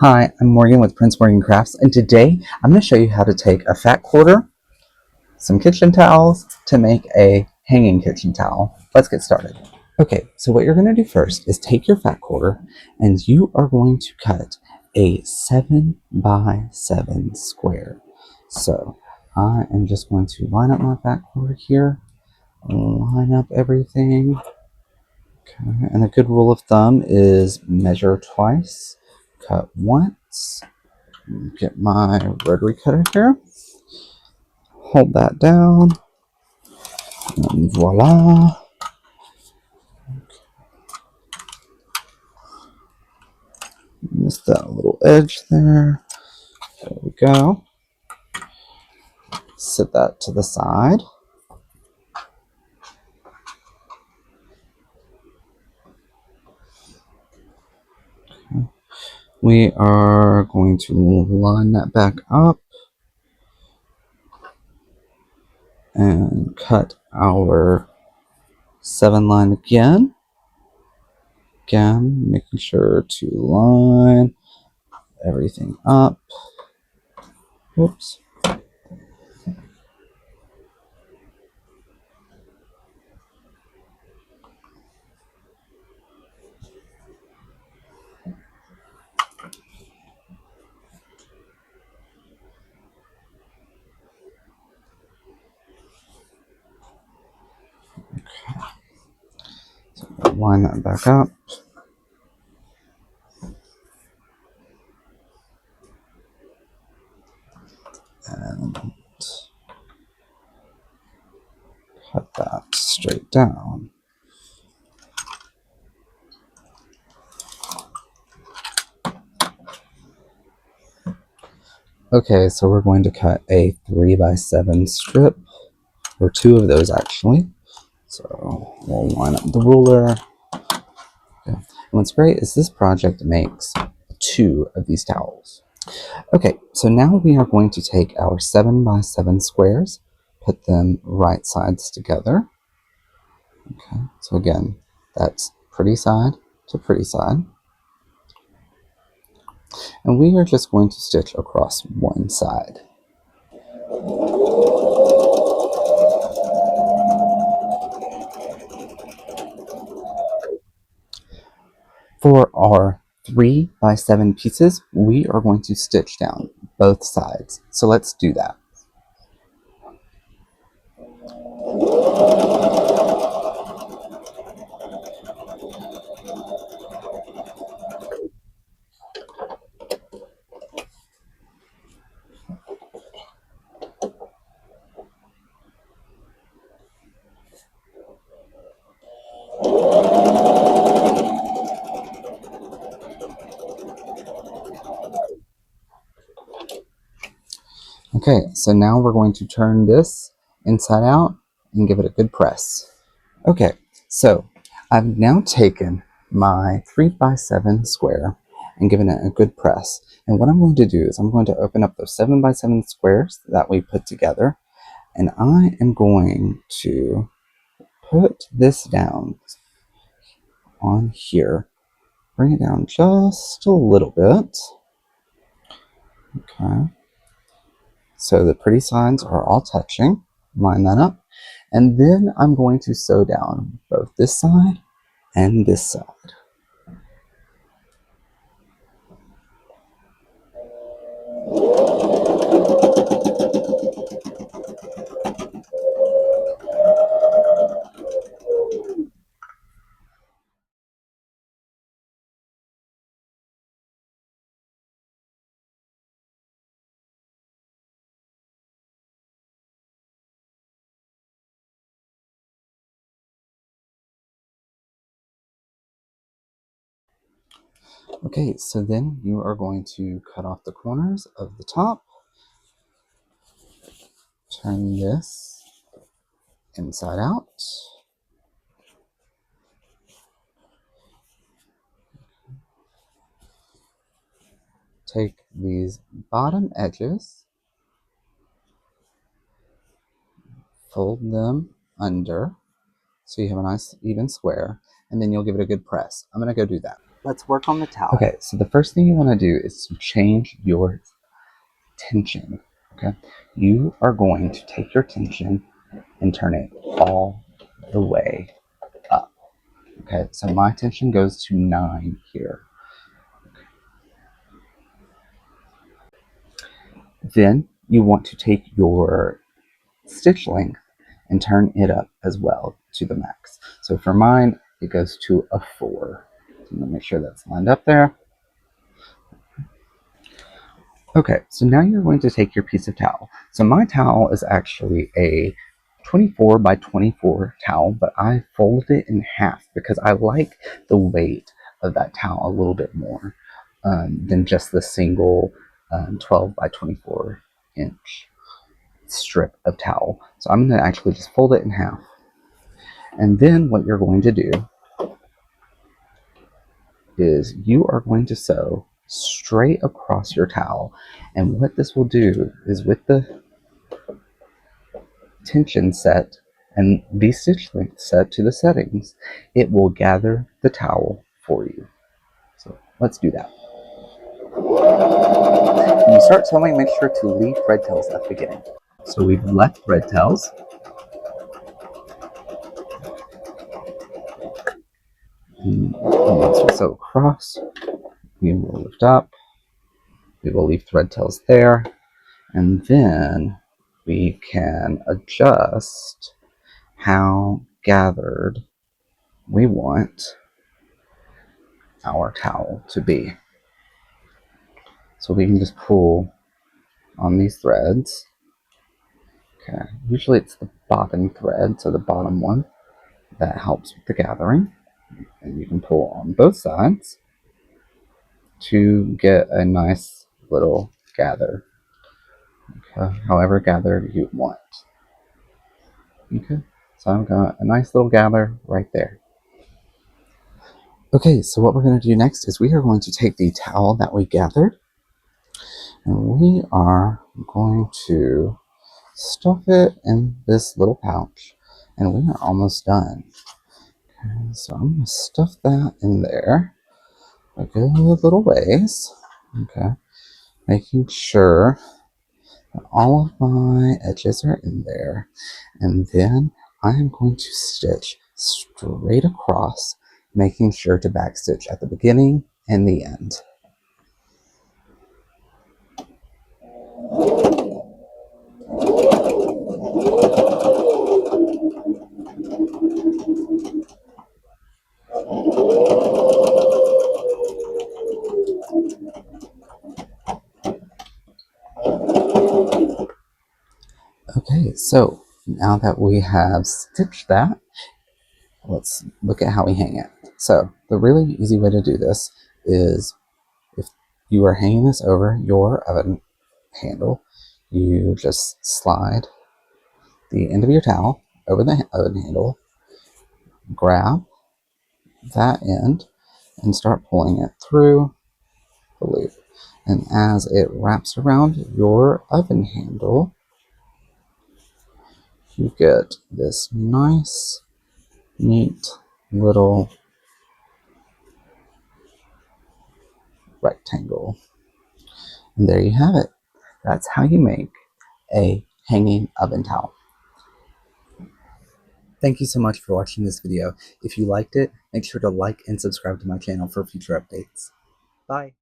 Hi, I'm Morgan with Prince Morgan Crafts, and today I'm going to show you how to take a fat quarter, some kitchen towels to make a hanging kitchen towel. Let's get started. Okay, so what you're going to do first is take your fat quarter and you are going to cut a 7 by 7 square. So I am just going to line up my fat quarter here, line up everything. Okay, and a good rule of thumb is measure twice, cut once. Get my rotary cutter here, hold that down, and voila. Missed that little edge there. There we go. Set that to the side. We are going to line that back up and cut our 7 line again. Again, making sure to line everything up. Whoops. So line that back up. And cut that straight down. Okay, so we're going to cut a 3 by 7 strip, or 2 of those actually. So we'll line up the ruler. Okay. And what's great is this project makes 2 of these towels. Okay, so now we are going to take our 7 by 7 squares, put them right sides together. Okay, so again, that's pretty side to pretty side. And we are just going to stitch across one side. For our 3 by 7 pieces, we are going to stitch down both sides. So let's do that. Okay, so now we're going to turn this inside out and give it a good press. Okay, so I've now taken my 3 by 7 square and given it a good press. And what I'm going to do is I'm going to open up those 7 by 7 squares that we put together, and I am going to put this down on here. Bring it down just a little bit. Okay. So the pretty sides are all touching. Line that up. And then I'm going to sew down both this side and this side. Okay, so then you are going to cut off the corners of the top. Turn this inside out. Take these bottom edges, fold them under so you have a nice even square, and then you'll give it a good press. I'm going to go do that. let's work on the towel. Okay, so the first thing you want to do is to change your tension. Okay, you are going to take your tension and turn it all the way up. Okay, so my tension goes to 9 here. Then you want to take your stitch length and turn it up as well to the max. So for mine, it goes to a 4. So I'm going to make sure that's lined up there. Okay, so now you're going to take your piece of towel. So my towel is actually a 24 by 24 towel, but I folded it in half because I like the weight of that towel a little bit more than just the single 12 by 24 inch strip of towel. So I'm going to actually just fold it in half. And then what you're going to do is you are going to sew straight across your towel. And what this will do is with the tension set and the stitch length set to the settings, it will gather the towel for you. So let's do that. When you start sewing, make sure to leave thread tails at the beginning. So we've left thread tails. And once we sew across, we will lift up. We will leave thread tails there. And then we can adjust how gathered we want our towel to be. So we can just pull on these threads. Okay, usually it's the bottom thread, so the bottom one, that helps with the gathering. And you can pull on both sides to get a nice little gather. Okay, however gathered you want. Okay, so I've got a nice little gather right there. Okay, so what we're going to do next is we are going to take the towel that we gathered and we are going to stuff it in this little pouch, and we are almost done. Okay, so I'm going to stuff that in there a good little ways. Okay, making sure that all of my edges are in there, and then I am going to stitch straight across, making sure to backstitch at the beginning and the end. Okay, so now that we have stitched that, let's look at how we hang it. So the really easy way to do this is if you are hanging this over your oven handle, you just slide the end of your towel over the oven handle, grab that end, and start pulling it through the loop. And as it wraps around your oven handle, you get this nice, neat little rectangle. And there you have it. That's how you make a hanging oven towel. Thank you so much for watching this video. If you liked it, make sure to like and subscribe to my channel for future updates. Bye.